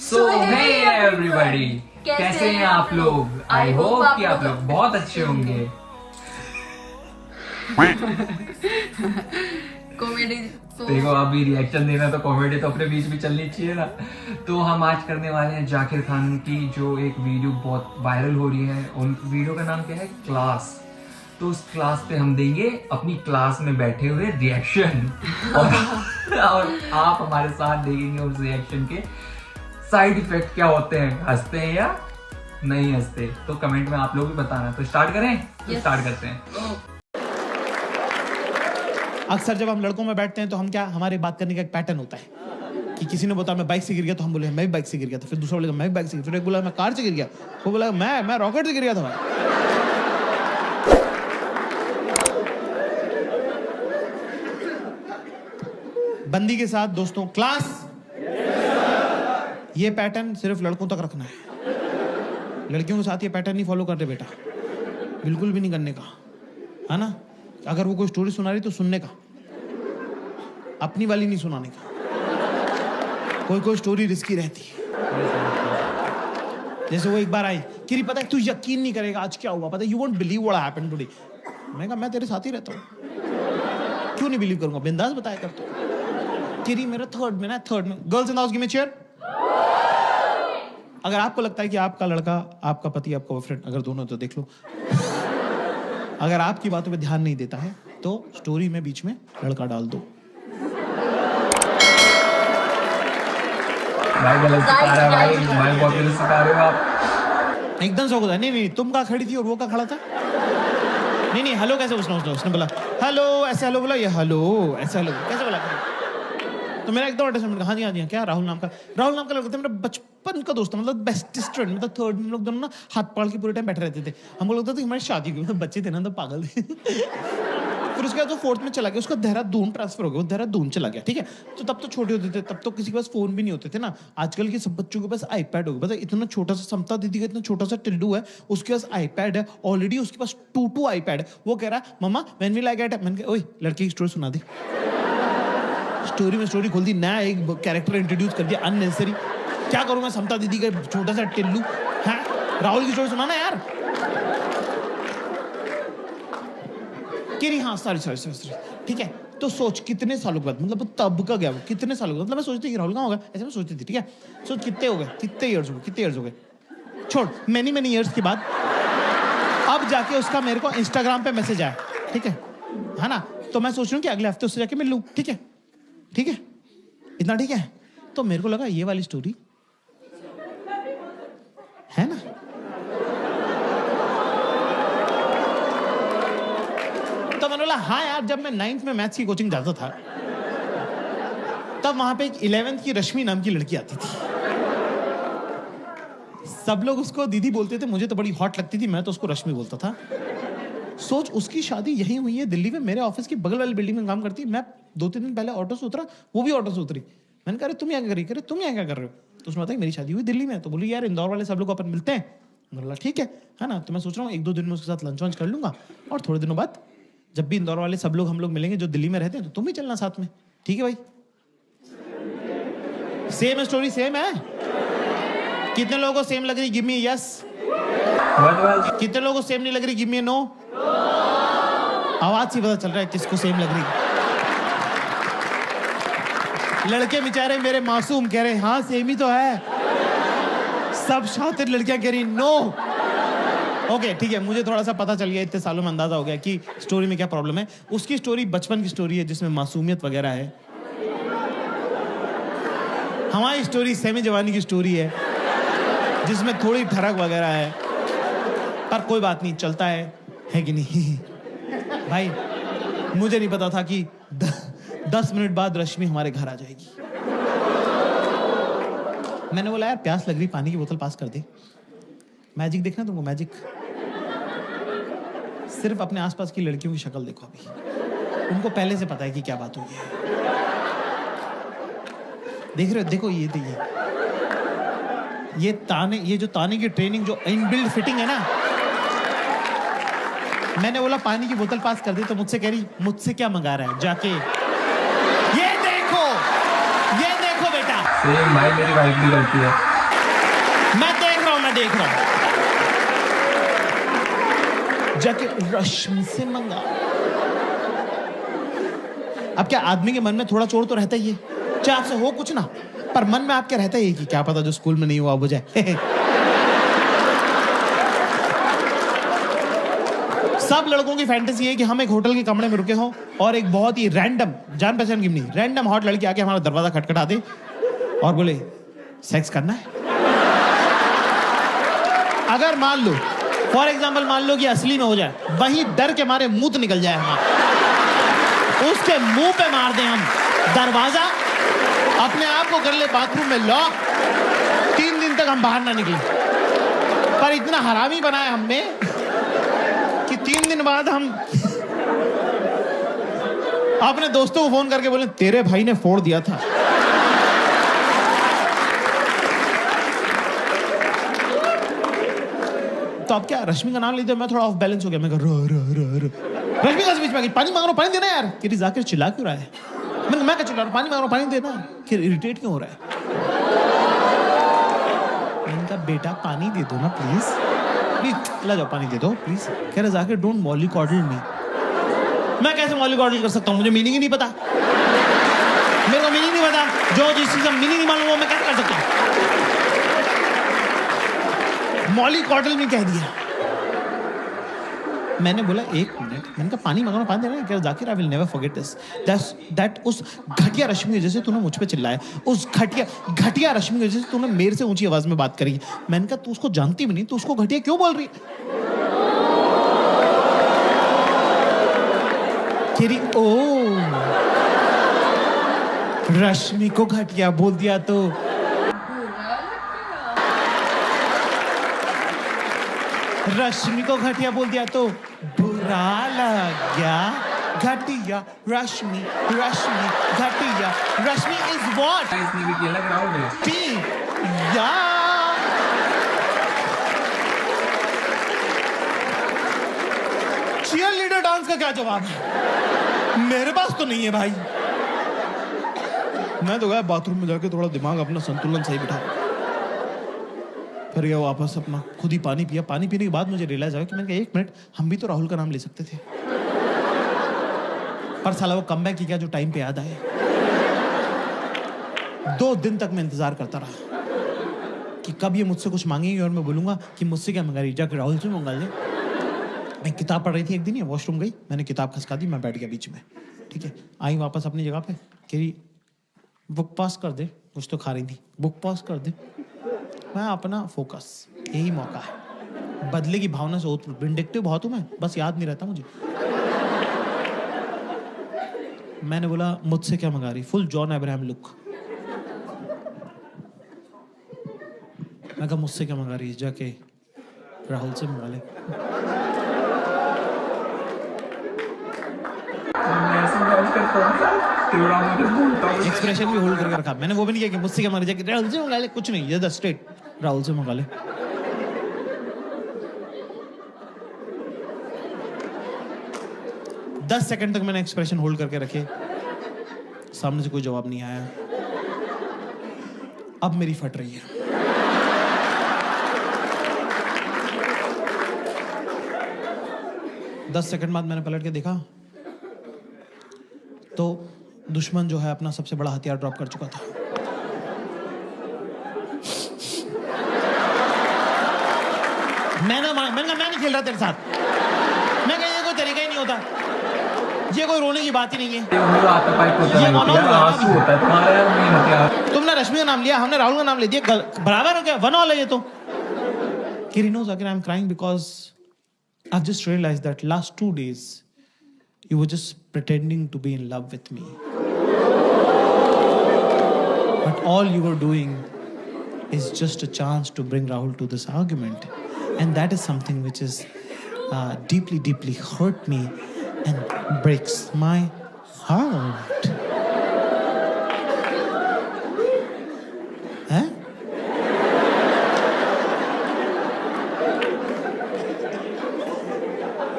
सो hey everybody, कैसे हैं आप लोग? आई होप कि आप लोग बहुत अच्छे होंगे। कॉमेडी देखो अभी रिएक्शन देना तो कॉमेडी तो अपने बीच में चलनी चाहिए ना। तो हम आज करने वाले हैं जाकिर खान की जो एक वीडियो बहुत वायरल हो रही है, उन वीडियो का नाम क्या है? क्लास। तो उस क्लास पे हम देंगे अपनी क्लास में बैठे हुए रिएक्शन और आप हमारे साथ देखेंगे उस रिएक्शन के साइड इफेक्ट क्या होते हैं, हंसते हैं या नहीं हंसते। तो कमेंट में आप लोग भी बताना। तो स्टार्ट करें? तो स्टार्ट करते हैं। अक्सर जब हम लड़कों में बैठते हैं तो हम क्या, हमारे बात करने का एक पैटर्न होता है कि किसी ने बताया मैं बाइक से गिर गया तो हम बोले मैं भी बाइक से गिर गया था, फिर दूसरा बोलेगा मैं भी बाइक से, फिर एक बोला मैं कार से गिर गया, वो बोला मैं रॉकेट से गिर गया था भाई। बंदी के साथ दोस्तों क्लास, ये पैटर्न सिर्फ लड़कों तक रखना है। लड़कियों के साथ ये पैटर्न नहीं फॉलो करते बेटा, बिल्कुल भी नहीं करने का, है ना। अगर वो कोई स्टोरी सुना रही तो सुनने का, अपनी वाली नहीं सुनाने का। कोई स्टोरी रिस्की रहती है। जैसे वो एक बार आई, किरी पता है तू यकीन नहीं करेगा आज क्या हुआ, पता है, you won't believe what happened today. मैं कहा मैं तेरे साथ ही रहता हूँ, क्यों नहीं बिलीव करूंगा, बिंदास बताया कर तू। किरी मेरा थर्ड में girls in the house give me chair. अगर आपको लगता है कि आपका लड़का, आपका पति, आपका बॉयफ्रेंड, अगर दोनों तो देख लो, अगर आपकी बातों पे ध्यान नहीं देता है तो स्टोरी में बीच में लड़का डाल दो। भाई गलत सिखा रहे हो भाई बहुत गलत सिखा रहे हो आप। एकदम से होता नहीं, तुम कहाँ खड़ी थी और वो कहाँ खड़ा था। नहीं हेलो कैसे उसने बोला हेलो, ऐसे हेलो बोला, ये हेलो ऐसे हेलो कैसे बोला। तो मेरा एकदम अटैचमेंट, हाँ जी क्या राहुल नाम का लड़का था, मेरा बचपन का दोस्त, मतलब बेस्टेस्ट फ्रेंड, मतलब थर्ड में लोग दोनों ना हाथ पाड़ के पूरे टाइम बैठे रहते थे। हमको लगता था कि हमारी शादी हुई, मतलब बच्चे थे ना तो पागल थे। फिर उसके बाद वो फोर्थ में चला गया, उसका देहरादून ट्रांसफर हो गया, वो देहरादून चला गया, ठीक है। तो तब तो छोटे होते थे, तब तो किसी के पास फोन भी नहीं होते थे ना। आजकल के सब बच्चों के पास आईपैड हो गया, पता है, इतना छोटा सा समता दीदी का इतना छोटा सा टिल्डू है, उसके पास आईपैड है ऑलरेडी, उसके पास 2 आईपैड है। वो कह रहा है मम्मा व्हेन विल आई गेट, मैंने कहा ओए लड़के की स्टोरी सुना दी। स्टोरी में स्टोरी खोल दी, नया एक कैरेक्टर इंट्रोड्यूस कर दिया अननेसेसरी। क्या करूं मैं समता दीदी का छोटा सा टिल्लू, हैं राहुल की स्टोरी सुनाना यार। हाँ सॉरी ठीक है। तो सोच कितने सालों के बाद, मतलब तब का गया वो, कितने सालों के बाद, मतलब मैं सोचती कि राहुल कहाँ होगा, ऐसे मैं सोचती थी, ठीक है। सोच कितने हो गए, कितने इयर्स हो गए, छोड़ मैनी इयर्स के बाद अब जाके उसका मेरे को इंस्टाग्राम पे मैसेज आया, ठीक है ना। तो मैं सोच रही हूँ कि अगले हफ्ते उससे जाके मिल लूँ, ठीक है इतना ठीक है। तो मेरे को लगा ये वाली स्टोरी है ना, तो मैंने बोला हाँ यार, जब मैं 9th में मैथ्स की कोचिंग जाता था तब वहां पे एक 11th की रश्मि नाम की लड़की आती थी। सब लोग उसको दीदी बोलते थे, मुझे तो बड़ी हॉट लगती थी, मैं तो उसको रश्मि बोलता था। सोच उसकी शादी यहीं हुई है दिल्ली में, मेरे ऑफिस की बगल वाली बिल्डिंग में काम करती है। मैं 2-3 दिन पहले ऑटो से उतरा, वो भी ऑटो से उतरी। मैंने कहा तुम यहाँ क्या कर रही, तुम यहाँ क्या कर रहे हो। तो उसने बताया मेरी शादी हुई दिल्ली में। तो बोली यार इंदौर वाले सब लोग अपन मिलते हैं। मैंने बोला ठीक है ना। तो मैं सोच रहा हूँ 1-2 दिन में उसके साथ लंच वंच कर लूंगा, और थोड़े दिनों बाद जब भी इंदौर वाले सब लोग हम लोग मिलेंगे जो दिल्ली में रहते हैं, तो तुम भी चलना साथ में, ठीक है भाई। सेम स्टोरी सेम है। कितने लोगों को सेम लग रही, गिव मी यस। कितने लोगों को सेम नहीं लग रही, गिव मी नो। आवाज से पता चल रहा है किसको सेम लग रही। लड़के बेचारे मेरे मासूम कह रहे हाँ सेम ही तो है। सब शातिर लड़कियां कह रही नो। ओके ठीक है, मुझे थोड़ा सा पता चल गया, इतने सालों में अंदाजा हो गया कि स्टोरी में क्या प्रॉब्लम है। उसकी स्टोरी बचपन की स्टोरी है जिसमें मासूमियत वगैरह है। हमारी स्टोरी सेमी जवानी की स्टोरी है जिसमें थोड़ी ठरक वगैरह है, पर कोई बात नहीं, चलता है कि नहीं। भाई मुझे नहीं पता था कि 10 मिनट बाद रश्मि हमारे घर आ जाएगी। मैंने बोला यार प्यास लग रही, पानी की बोतल पास कर दे। मैजिक देखना तुमको, मैजिक। सिर्फ अपने आसपास की लड़कियों की शक्ल देखो, अभी उनको पहले से पता है कि क्या बात हुई है। देख रहे हो, देखो ये जो ताने की ट्रेनिंग, जो इनबिल्ट फिटिंग है ना। मैंने बोला पानी की बोतल पास कर दी, तो मुझसे कह रही मुझसे क्या मंगा रहा है जाके। ये देखो बेटा, सेम भाई मेरी वाइफ भी करती है। मैं देख रहा हूं जाके रश्मि से मंगा। अब क्या आदमी के मन में थोड़ा चोर तो रहता ही है, चाहे आपसे हो कुछ ना, पर मन में आपके रहता ही है कि क्या पता जो स्कूल में नहीं हुआ वो जाए। सब लड़कों की फैंटेसी है कि हम एक होटल के कमरे में रुके हों और एक बहुत ही रैंडम, जान पहचान की नहीं, रैंडम हॉट लड़की आके हमारा दरवाजा खटखटा दे और बोले सेक्स करना है। अगर मान लो फॉर एग्जाम्पल मान लो कि असली में हो जाए, वही डर के मारे मुंह तो निकल जाए हमारा, उसके मुंह पे मार दें हम दरवाजा, अपने आप को कर ले बाथरूम में लॉक, 3 दिन तक हम बाहर ना निकले। पर इतना हरामी बनाया हमने कि 3 दिन बाद हम अपने दोस्तों को फोन करके बोले तेरे भाई ने फोड़ दिया था। तो अब क्या, रश्मि का नाम लेते मैं थोड़ा ऑफ बैलेंस हो गया। मैं कह रश्मि का बीच में पानी मांग रहा हूं, पानी देना यार। कि जाकिर चिल्ला क्यों रहा है? मैं क्या चिल्ला रहा हूं, पानी मांग रहा हूं, पानी देना। कि इरिटेट क्यों हो रहा है? मैंने कहा बेटा पानी दे दो ना प्लीज, ला जाओ पानी दे दो प्लीज। कह रहे जाकिर डोंट मॉलिकॉडल मी। मैं कैसे मॉलिकॉडल कर सकता हूं? मुझे मीनिंग ही नहीं पता, मेरे को मीनिंग नहीं पता। जो जिस चीज का मीनिंग नहीं मालूम वो मैं कैसे कर सकता हूं? मॉलिकॉडल में कह दिया। मैंने बोला 1 मिनट, मैंने कहा पानी मांगना, पानी देना। क्या Zakir I will never forget this, that उस घटिया रश्मि की वजह से तूने मुझ पे चिल्लाया, उस घटिया रश्मि की वजह से तूने मेरे से ऊंची आवाज में बात करी। मैंने कहा तू उसको जानती भी नहीं, तू उसको घटिया क्यों बोल रही है? ओ रश्मि को घटिया बोल दिया तो रश्मि को घटिया बोल दिया तो बुरा लग गया। घटिया रश्मि, रश्मि घटिया रश्मि इज व्हाट? इसने भी किया लग रहा है या चीयर लीडर डांस का क्या जवाब है? मेरे पास तो नहीं है भाई। मैं तो गया बाथरूम में जाके थोड़ा दिमाग अपना संतुलन सही बिठा, फिर गया वापस अपना खुद ही पानी पिया। पानी पीने के बाद मुझे रियलाइज आया कि मैंने कहा 1 मिनट, हम भी तो राहुल का नाम ले सकते थे। पर साला वो कमबैक किया जो टाइम पे याद आया। 2 दिन तक मैं इंतजार करता रहा कि कब ये मुझसे कुछ मांगेगी और मैं बोलूंगा कि मुझसे क्या मंगा रही, जाकर राहुल से मंगा ले। मैं किताब पढ़ रही थी एक दिन, ये वॉशरूम गई, मैंने किताब खसका दी, मैं बैठ गया बीच में। ठीक है, आई वापस अपनी जगह पे, कह रही बुक पास कर दे, कुछ तो खा रही थी, बुक पास कर दे। मैं अपना फोकस, यही मौका है। बदले की भावना से विंडिक्टिव बहुत हूं मैं, बस याद नहीं रहता मुझे। मैंने बोला मुझसे क्या मंगा रही, फुल जॉन अब्राहम लुक। मैं कहा मुझसे क्या मंगा रही, जाके राहुल से मंगा ले। एक्सप्रेशन भी होल्ड करके रखा मैंने, वो भी नहीं किया कि मुझसे क्या मंगा रही, राहुल से मंगा ले, कुछ नहीं, ये स्ट्रेट राहुल से मंगा ले। दस सेकंड तक मैंने एक्सप्रेशन होल्ड करके रखे, सामने से कोई जवाब नहीं आया। अब मेरी फट रही है। दस सेकंड बाद मैंने पलट के देखा तो दुश्मन जो है अपना सबसे बड़ा हथियार ड्रॉप कर चुका था। मैं नहीं खेल रहा तेरे साथ। मैं कहा ये कोई तरीका ही नहीं होता, ये कोई रोने की बात ही नहीं है। तुमने रश्मि का नाम लिया, हमने राहुल का नाम ले दिया, बराबर हो गया, 1-1 है ये तो। Kiri knows again I'm crying because I've just realized that last 2 days you were just pretending to be in love with me. But all you were doing is just a chance to bring Rahul to this argument. And that is something which is deeply, deeply hurt me and breaks my heart. Huh?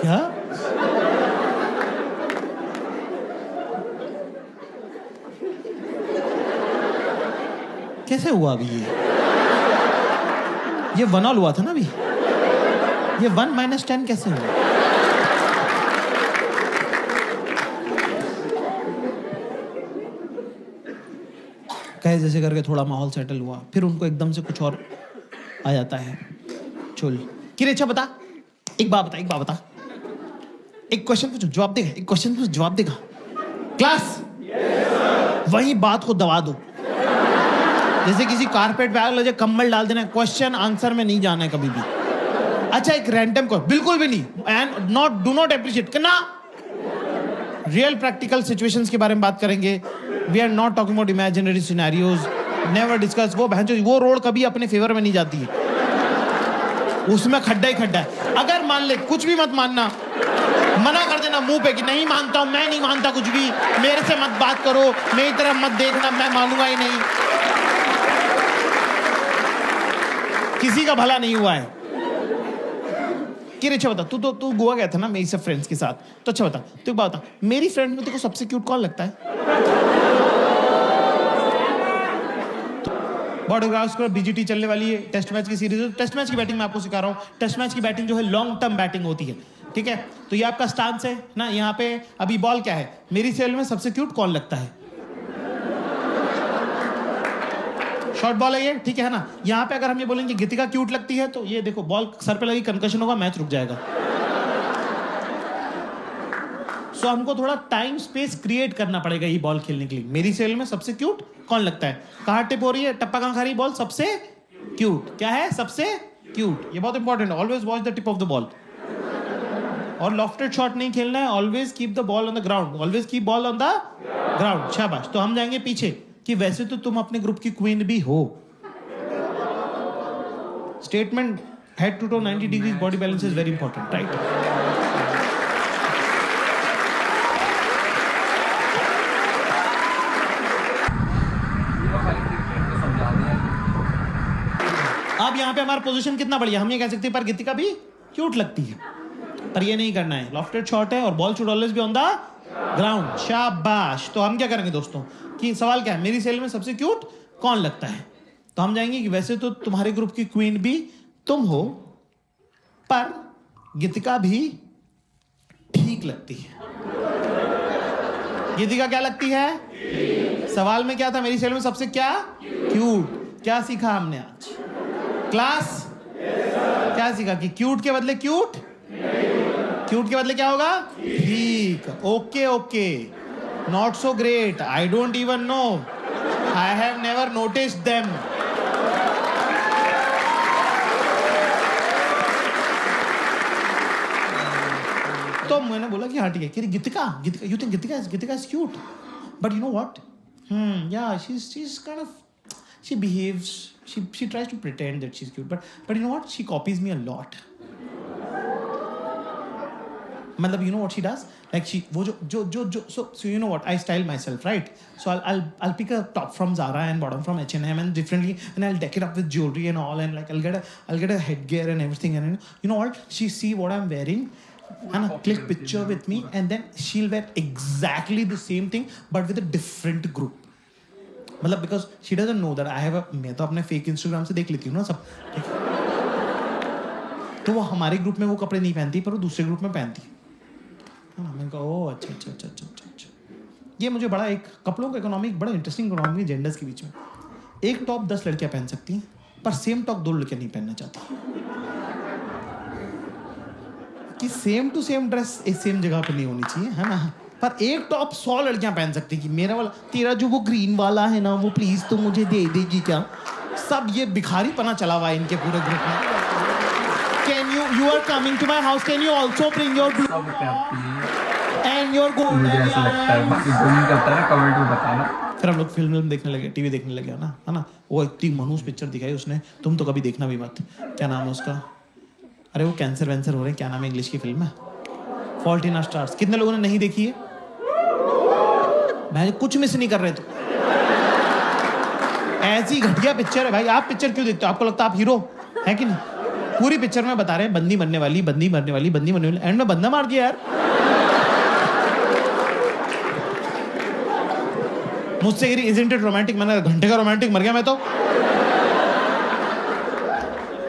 क्या? कैसे हुआ अभी ये? ये 1 all हुआ था ना अभी, ये 1 - 10 कैसे हुआ? कहे जैसे करके थोड़ा माहौल सेटल हुआ, फिर उनको एकदम से कुछ और आ जाता है चुल कि रे अच्छा बता, एक बात बता, एक क्वेश्चन पूछो जवाब देगा, एक क्वेश्चन पूछो जवाब देगा। क्लास वही बात को दबा दो, जैसे किसी कारपेट पे आग लगे कंबल डाल देना, क्वेश्चन आंसर में नहीं जाना है कभी भी। अच्छा एक रैंडम को बिल्कुल भी नहीं, एंड डू नॉट एप्रिशिएट करना। रियल प्रैक्टिकल सिचुएशंस के बारे में बात करेंगे। We are not talking about imaginary scenarios, never discuss. वो रोड कभी अपने फेवर में नहीं जाती है, उसमें खड्डा ही खड्डा है। अगर मान ले, कुछ भी मत मानना, मना कर देना मुंह पे कि नहीं मानता हूं, मैं नहीं मानता कुछ भी, मेरे से मत बात करो, मेरी तरफ मत देखना, मैं मानूंगा ही नहीं। किसी का भला नहीं हुआ है। कि अच्छा बता, तू गोवा गया था ना मेरी सब फ्रेंड्स के साथ, तो अच्छा बता, तू एक बात बता, मेरी फ्रेंड में तेरे को सबसे क्यूट कौन लगता है? बॉडोग्राफ्स पर बीजीटी चलने वाली है, टेस्ट मैच की सीरीज है। टेस्ट मैच की बैटिंग मैं आपको सिखा रहा हूँ। टेस्ट मैच की बैटिंग जो है लॉन्ग टर्म बैटिंग होती है, ठीक है? तो ये आपका स्टांस है ना। यहाँ पे अभी बॉल क्या है, मेरी सेल में सबसे क्यूट कौन लगता है? शॉर्ट बॉल है ये, ठीक है ना। यहाँ पे अगर हम ये बोलेंगे गीतिका क्यूट लगती है, तो ये देखो बॉल सर पे लगी, कंकशन होगा, मैच रुक जाएगा। सो हमको थोड़ा टाइम स्पेस क्रिएट करना पड़ेगा ये बॉल खेलने के लिए। मेरी सेल में सबसे क्यूट कौन लगता है? कहाँ टिप हो रही है, टप्पा कहाँ खा रही है बॉल? सबसे क्यूट क्या है? सबसे क्यूट। ये बहुत इंपॉर्टेंट है। Always watch the tip of the ball. और लॉफ्टेड शॉट नहीं खेलना है। Always keep the ball on the ground, always keep ball on the ground. शाबाश। तो हम जाएंगे पीछे कि वैसे तो तुम अपने ग्रुप की क्वीन भी हो। Statement head to toe 90 degrees body balance is very important, right? अब यहाँ पे हमारा पोजीशन कितना बढ़िया, हम ये कह सकते हैं पर गीतिका भी क्यूट लगती है, पर ये नहीं करना है। लॉफ्टेड शॉट है और ball should always be on the ground. शाबाश। तो हम क्या करेंगे दोस्तों कि सवाल क्या है, मेरी सेल में सबसे क्यूट कौन लगता है? तो हम जाएंगे कि वैसे तो तुम्हारे ग्रुप की क्वीन भी तुम हो, पर गीतिका भी ठीक लगती है। गीतिका क्या लगती है? सवाल में क्या था, मेरी सेल में सबसे क्या क्यूट। क्या सीखा हमने आज क्लास? क्या सीखा कि क्यूट के बदले क्यूट, क्यूट के बदले क्या होगा? ठीक। Okay okay, not so great, I don't even know, I have never noticed them. तो मैंने बोला कि हाँ ठीक है, कि Geetika you think Geetika is cute, but you know what, yeah, she's kind of, she behaves, she tries to pretend that she's cute, but you know what, she copies me a lot. मतलब you know what she does, like she वो जो so you know what, I style myself, right? So I'll pick a top from Zara and bottom from H&M and differently, and I'll deck it up with jewelry and all, and like I'll get a headgear and everything, and you know what, she see what I'm wearing and click picture with me, and then she'll wear exactly the same thing but with a different group. मतलब because she doesn't know that I have a, मैं तो अपने fake Instagram से देख लेती हूँ ना सब, तो वो हमारे ग्रुप में वो कपड़े नहीं पहनती पर वो दूसरे ग्रुप में पहनती है ना। मैंने कहा ओह अच्छा। ये मुझे बड़ा एक कपड़ों का इकोनॉमिक, बड़ा इंटरेस्टिंग इकोनॉमी जेंडर्स के बीच में। एक टॉप 10 लड़कियां पहन सकती हैं, पर सेम टॉप 2 लड़कियां नहीं पहनना चाहती। कि सेम टू सेम ड्रेस एक सेम जगह पे नहीं होनी चाहिए, है ना? पर एक टॉप 100 लड़कियां पहन सकती कि मेरा वाला, तेरा जो वो ग्रीन वाला है ना, वो प्लीज तो मुझे दे देगी क्या? सब ये भिखारी पना चला हुआ है इनके पूरे ग्रुप में। Can you are coming to my house, can you also bring your and your gold? मुझे ऐसा लगता है, बाकी जो नहीं करता है ना कमेंट में बताना। फिर हम लोग फिल्म देखने लगे, टीवी देखने लगे ना, है ना? वो इतनी मनहूस पिक्चर दिखाई उसने, तुम तो कभी देखना भी मत। क्या नाम है उसका? अरे वो कैंसर वैंसर हो रहे हैं, क्या नाम है इंग्लिश की फिल्म है? Fault in our stars. कितने लोगों ने नहीं देखी है? भाई कुछ मिस नहीं कर रहे। तो ऐसी घटिया पिक्चर है भाई। आप पिक्चर क्यों देखते हो? आपको लगता है आप हीरो है कि नहीं? पूरी पिक्चर में बता रहे हैं बंदी मरने वाली, एंड में बंदा मार दिया यार। मुझसे इजंट इट रोमांटिक? मैंने घंटे का रोमांटिक मर गया मैं तो।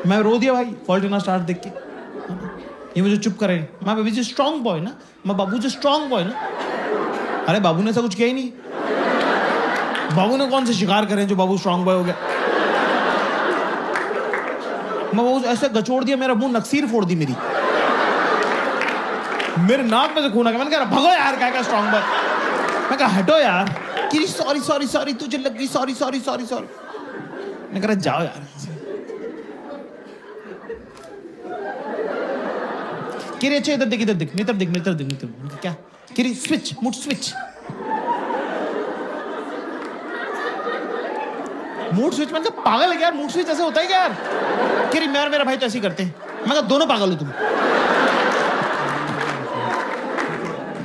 मैं रो दिया भाई फॉल्ट इन स्टार देख के, ये मुझे चुप करे। मैं बेबी जी स्ट्रॉन्ग बॉय ना, मैं बाबू जी स्ट्रॉन्ग बॉय ना। अरे बाबू ने ऐसा कुछ किया ही नहीं, बाबू ने कौन से शिकार करे जो बाबू स्ट्रॉन्ग बॉय हो गया। मैं वो ऐसे गचोड़ दिया, मेरा मुंह नक्सीर फोड़ दी मेरी, मेरे नाक में से खून आ गया। मैंने कहा भगो यार, क्या स्ट्रॉन्ग बॉय। मैं कहा हटो यार, कि सॉरी सॉरी सॉरी तुझे लग गई, सॉरी सॉरी सॉरी सॉरी। मैं कह रहा जाओ यार। किरी अच्छा इधर देख, इधर देख, मेरी तरफ देख, मेरी तरफ देख, मेरी तरफ। क्या किरी switch, mood switch, mood switch. मैंने कहा पागल है क्या यार, मूड स्विच ऐसे होता है क्या यार। किरी मैं और मेरा भाई तो ऐसे ही करते हैं। मैं कहा दोनों पागल हो तुम।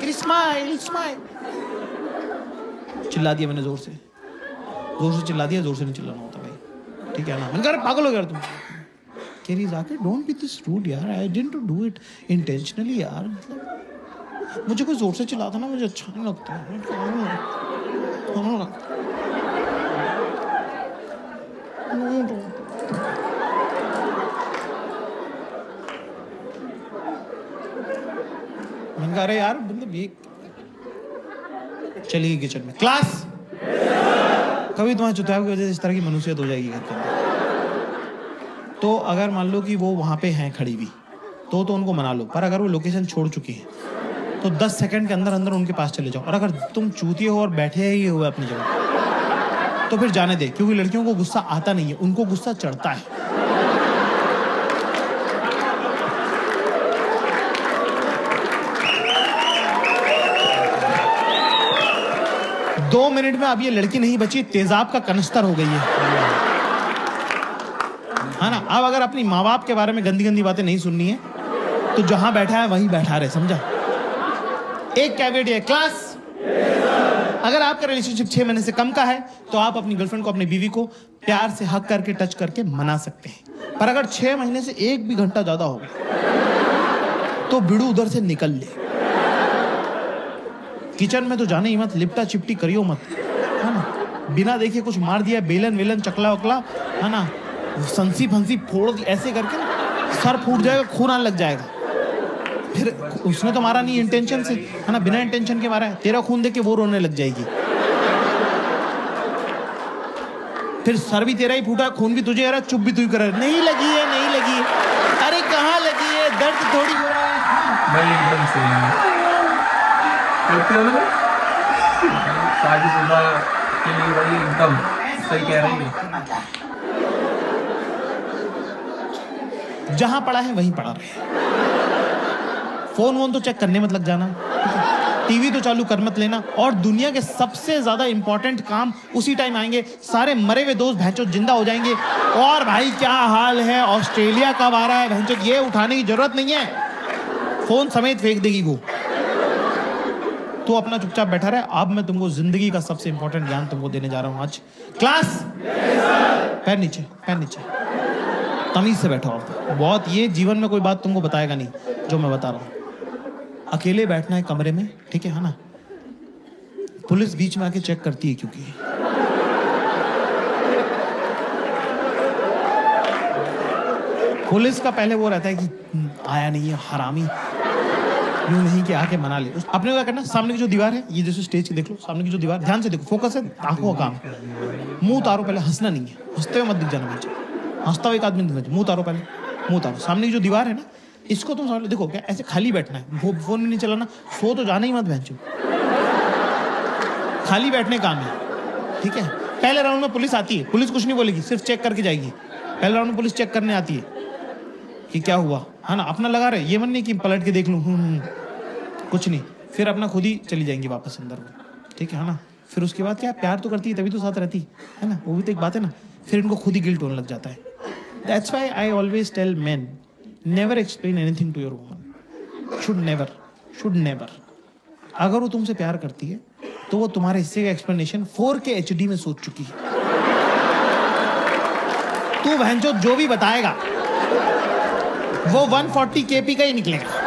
किरी स्माइल स्माइल। चिल्ला दिया मैंने, जोर से चिल्ला दिया, जोर से नहीं चिल्लाना होता भाई, ठीक है ना। मैंने कहा पागल हो गया तुम। केरी जाके डोंट बी दिस रूड यार, I didn't do it intentionally यार। मतलब मुझे कोई जोर से चिल्लाता ना मुझे अच्छा नहीं लगता। मैंने कहा अरे यार मतलब ये चलिए किचन में क्लास। कभी तुम्हारे चुतियाव की वजह से इस तरह की मनुष्यत हो जाएगी घर के अंदर। तो अगर मान लो कि वो वहां पे हैं खड़ी भी, तो उनको मना लो। पर अगर वो लोकेशन छोड़ चुकी है तो 10 सेकंड के अंदर अंदर उनके पास चले जाओ। और अगर तुम चूतिए हो और बैठे ही हुए अपनी जगह, तो फिर जाने दे, क्योंकि लड़कियों को गुस्सा आता नहीं है, उनको गुस्सा चढ़ता है। 2 मिनट में अब ये लड़की नहीं बची, तेजाब का कनस्तर हो गई है ना। अब अगर अपनी माँ बाप के बारे में गंदी गंदी बातें नहीं सुननी है तो जहां बैठा है वहीं बैठा रहे, समझा। एक कैवेट है क्लास। अगर आपका रिलेशनशिप 6 महीने से कम का है तो आप अपनी गर्लफ्रेंड को, अपनी बीवी को प्यार से हक करके, टच करके मना सकते हैं। पर अगर 6 महीने से 1 भी घंटा ज्यादा हो तो बिड़ू उधर से निकल ले। किचन में तो जाने ही मत, लिपटा चिपटी करियो मत, है ना। बिना देखे कुछ मार दिया, बेलन वेलन चकला वकला, है ना, संसी फंसी फोड़ दी ऐसे करके ना, सर फूट जाएगा, खून आने लग जाएगा। फिर उसने तो मारा नहीं इंटेंशन से, है ना, बिना इंटेंशन के मारा है। तेरा खून देख के वो रोने लग जाएगी। फिर सर भी तेरा ही फूटा, खून भी तुझे आ रहा, चुप भी तू ही कर रहा है, नहीं लगी है, नहीं लगी है। अरे कहाँ लगी है, दर्द थोड़ी हो रहा है। मैं एकदम सही करते हो ना, शादीशुदा के लिए भाई एकदम सही कह रही है। जहां पड़ा है वहीं पड़ा रहे। फोन वोन तो चेक करने मत लग जाना, टीवी तो चालू कर मत लेना। और दुनिया के सबसे ज्यादा इंपॉर्टेंट काम उसी टाइम आएंगे। सारे मरे हुए दोस्त भैंचोद जिंदा हो जाएंगे। और भाई क्या हाल है, ऑस्ट्रेलिया कब आ रहा है भैंचोद, ये उठाने की जरूरत नहीं है, फोन समेत फेंक देगी वो। तो अपना चुपचाप बैठा रहे। अब मैं तुमको जिंदगी का सबसे इंपॉर्टेंट ज्ञान तुमको देने जा रहा हूं आज। क्लास, पैर नीचे, पैर नीचे, तमीज से बैठो। बहुत, ये जीवन में कोई बात तुमको बताएगा नहीं जो मैं बता रहा हूं। अकेले बैठना है कमरे में, ठीक है ना। पुलिस बीच में आके चेक करती है, क्योंकि पुलिस का पहले वो रहता है कि आया नहीं है हरामी, यूं नहीं कि आके मना ले। अपने को क्या करना, सामने की जो दीवार है, ये जैसे स्टेज की देख लो, सामने की जो दीवार, ध्यान से देखो, फोकस है, आंखों का काम, मुंह उतारो पहले, हंसना नहीं है, हंसते हुए मत दिख जाना नीचे, हंसता हुआ एक आदमी दिख, मुंह उतारो पहले, मुंह उतारो। सामने की जो दीवार है ना, इसको तुम समझ लो, देखो क्या ऐसे खाली बैठना है, फोन भी नहीं चलाना, सो तो जाना ही मत बहनचोद, खाली बैठने काम है, ठीक है। पहले राउंड में पुलिस आती है, पुलिस कुछ नहीं बोलेगी, सिर्फ चेक करके जाएगी। पहले राउंड में पुलिस चेक करने आती है कि क्या हुआ, है ना, अपना लगा रहे, ये मन नहीं कि पलट के देख लूं, कुछ नहीं, फिर अपना खुद ही चली जाएंगी वापस अंदर, ठीक है ना। फिर उसके बाद क्या, प्यार तो करती है तभी तो साथ रहती है ना, वो भी तो एक बात है ना। फिर इनको खुद ही गिल्ट होने लग जाता है। That's why I always tell men, never explain anything to your woman, should never. अगर वो तुमसे प्यार करती है तो वो तुम्हारे हिस्से का एक्सप्लेनेशन 4K HD में सोच चुकी है। तू बहनचोद जो भी बताएगा वो 140 kp का ही निकलेगा।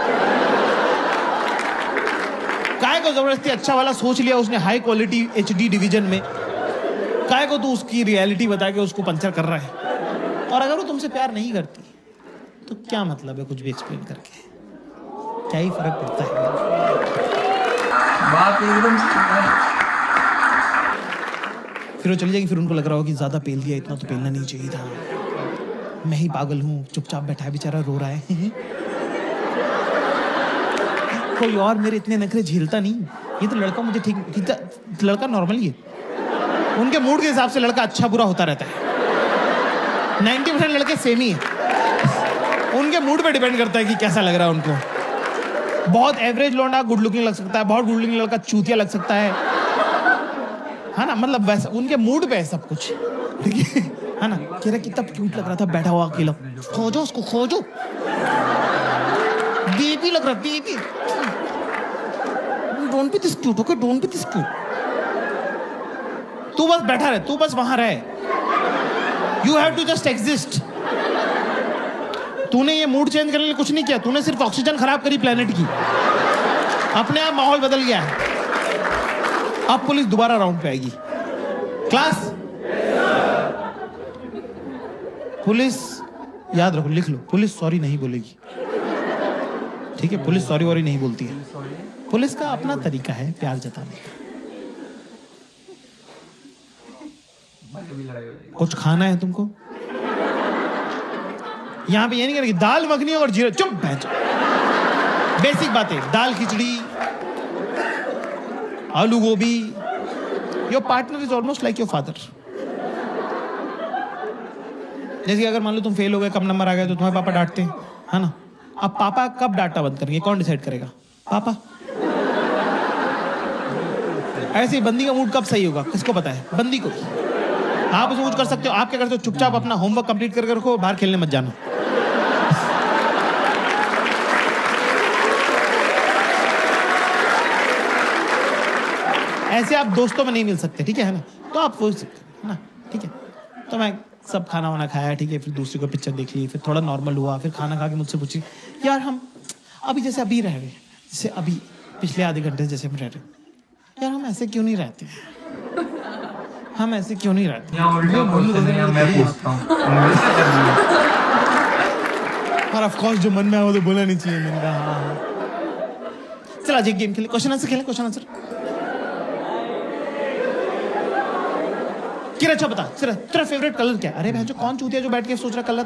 काय को जबरदस्ती अच्छा वाला सोच लिया उसने, हाई क्वालिटी HD डिवीजन में, काय को तू उसकी रियलिटी बता के उसको पंचर कर रहा है। और अगर वो तुमसे प्यार नहीं करती तो क्या मतलब है कुछ भी एक्सप्लेन करके, क्या ही फर्क पड़ता है। बात एकदम सही है। फिर वो चली जाएगी, फिर उनको लग रहा हो कि ज्यादा पेल दिया, इतना तो पेलना नहीं चाहिए था, मैं ही पागल हूँ, चुपचाप बैठा है बेचारा रो रहा है। कोई और मेरे इतने नखरे झेलता नहीं, ये तो लड़का मुझे ठीक, लड़का नॉर्मल ही है, उनके मूड के हिसाब से लड़का अच्छा बुरा होता रहता है। 90% लड़के सेम ही है, उनके मूड पे डिपेंड करता है कि कैसा लग रहा है उनको। बहुत एवरेज लौंडा गुड लुकिंग लग सकता है, बहुत गुड लुकिंग लड़का चूतिया लग सकता है ना, मतलब वैसा उनके मूड पे है सब कुछ, ठीक है ना। कह रहा कितना क्यूट लग रहा था बैठा हुआ अकेला, खोजो उसको खोजो, बेबी लग रहा, baby, don't be this cute, okay, don't be this cute. तू बस बैठा रहे, तू बस वहां रहे, you have to just exist. तूने ये मूड चेंज करने के लिए कुछ नहीं किया, तूने सिर्फ ऑक्सीजन खराब करी प्लेनेट की, अपने आप माहौल बदल गया है। अब पुलिस दोबारा राउंड पे आएगी, क्लास पुलिस याद रखो, लिख लो, पुलिस सॉरी नहीं बोलेगी, ठीक है, पुलिस सॉरी वॉरी नहीं बोलती है, पुलिस का अपना तरीका है प्यार जताने का। कुछ खाना है तुमको, यहां पे ये नहीं करेगी दाल मखनी और जीरा, चुप बैठ, बेसिक बातें, दाल खिचड़ी, आलू गोभी, your partner is almost like your father. जैसे कि अगर मान लो तुम फेल हो गए, कम नंबर आ गए, तो तुम्हारे पापा डांटते हैं, है ना। अब पापा कब डांटना बंद करेंगे, कौन डिसाइड करेगा, पापा। ऐसे ही बंदी का मूड कब सही होगा, किसको पता है, बंदी को। आप उसमें कुछ कर सकते हो, आप क्या करते हो, चुपचाप अपना होमवर्क कंप्लीट करके रखो, बाहर खेलने मत जाना। ऐसे आप दोस्तों में नहीं मिल सकते, ठीक है ना, तो आप बोल सकते हैं ना, ठीक है। तो मैं सब खाना वाना खाया, ठीक है, फिर दूसरी को पिक्चर देख ली, फिर थोड़ा नॉर्मल हुआ, फिर खाना खा के मुझसे पूछी, यार हम अभी जैसे अभी रह रहे, जैसे अभी पिछले आधे घंटे जैसे हम रह रहे, यार हम ऐसे क्यों नहीं रहते, हम ऐसे क्यों नहीं रहते। और ऑफ कोर्स जो मन में आया वो तो बोलना नहीं चाहिए, मैंने कहा हाँ। चल आज एक गेम खेले, क्वेश्चन आंसर खेले, क्वेश्चन आंसर। किरा अच्छा बता, तेरा फेवरेट कलर क्या है? अरे बहन जो कौन चूतिया जो बैठ के सोच रहा कलर।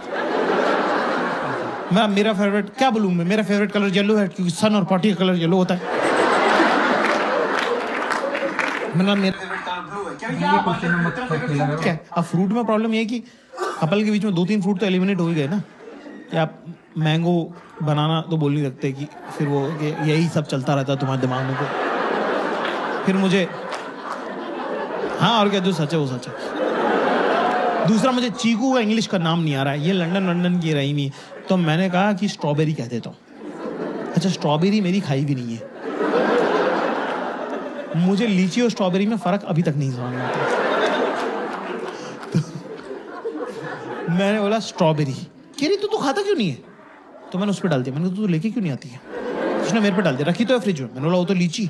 मेरा फेवरेट क्या बोलूं मैं, मेरा फेवरेट कलर येलो है, क्योंकि सन और पार्टी का कलर येलो होता है। क्या अब फ्रूट में प्रॉब्लम ये है कि कपल के बीच में 2-3 फ्रूट तो एलिमिनेट हो ही गए ना, कि आप मैंगो बनाना तो बोल नहीं सकते, कि फिर वो यही सब चलता रहता है तुम्हारे दिमाग में, को फिर मुझे हाँ और क्या, जो सच है वो सच है। दूसरा मुझे चीकू का इंग्लिश का नाम नहीं आ रहा है, ये लंदन की रही नहीं, तो मैंने कहा कि स्ट्रॉबेरी कह देता हूँ। अच्छा स्ट्रॉबेरी मेरी खाई भी नहीं है, मुझे लीची और स्ट्रॉबेरी में फर्क अभी तक नहीं समझ में आता। तो मैंने बोला स्ट्रॉबेरी, कह रही तू खाता क्यों नहीं है, तो मैंने उस पर डाल दिया, मैंने तू लेके क्यों नहीं आती है, उसने मेरे पे डाल दिया, रखी तो है फ्रिज में, मैंने बोला वो तो लीची।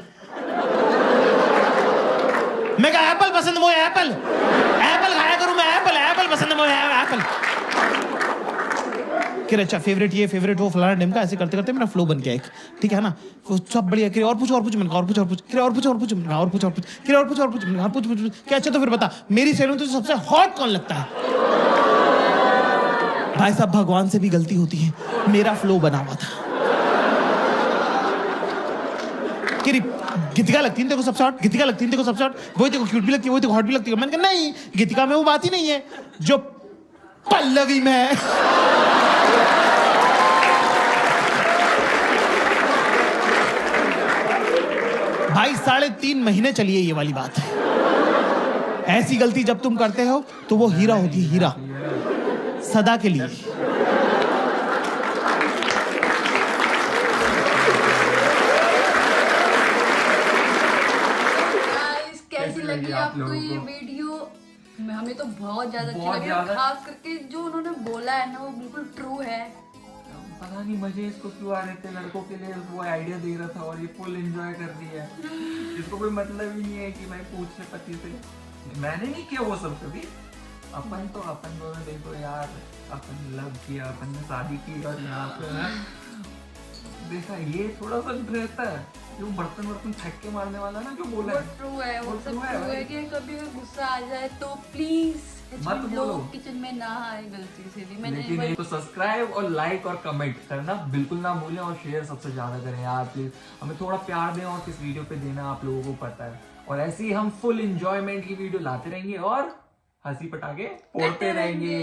मैं कहा एप्पल पसंद है मुझे, एप्पल खाया करूं मैं, एप्पल पसंद है मुझे, एप्पल। कि अच्छा फेवरेट ये फेवरेट वो फलाना ढिमका, ऐसे करते करते मेरा फ्लो बन गया एक, ठीक है ना, सब बढ़िया। कि और पूछ मैंने और पूछ क्या, अच्छा तो फिर बता मेरी सहेलियों में तो सबसे हॉट कौन लगता है। भाई साहब भगवान से भी गलती होती है, मेरा फ्लो बना हुआ था। गीतिका लगती है देखो सबसे हॉट, गीतिका लगती है देखो सबसे हॉट, वही देखो क्यूट भी लगती है, वही देखो हॉट भी लगती है। मैंने कहा नहीं, गीतिका में वो बात ही नहीं है जो पल्लवी में है। भाई 3.5 महीने चली है ये वाली बात है। ऐसी गलती जब तुम करते हो तो वो हीरा होती है, हीरा सदा के लिए। कैसी लगी आपको ये वीडियो? हमें तो बहुत ज्यादा अच्छी लगी, खास करके जो उन्होंने बोला है ना वो बिल्कुल ट्रू है। पता नहीं मजे इसको क्यों आ रहे थे, लड़कों के लिए वो आइडिया दे रहा था और ये फुल एंजॉय कर दिया है। इसको कोई मतलब ही नहीं है कि मैं पूछ ले पति से, मैंने नहीं किया वो सब कभी, अपन दोनों देखो यार, अपन लव किया, अपन ने शादी की और यहाँ पे ना देखा ये थोड़ा सा रहता है, जो बर्तन फेंक के मारने वाला ना जो बोला वो है ट्रू है, वो वो सब true है ट्रू है भाई। कि कभी अगर गुस्सा आ जाए तो प्लीज मत बोलो। किचन में ना आए गलती से भी। मैंने लेकिन ये तो सब्सक्राइब और लाइक और कमेंट करना बिल्कुल ना भूलें, और शेयर सबसे ज्यादा करें यार प्लीज। हमें थोड़ा प्यार दें और किस वीडियो पे देना आप लोगों को पता है, और ऐसे ही हम फुल एंजॉयमेंट की वीडियो लाते रहेंगे और हंसी पटाखे फोड़ते रहेंगे।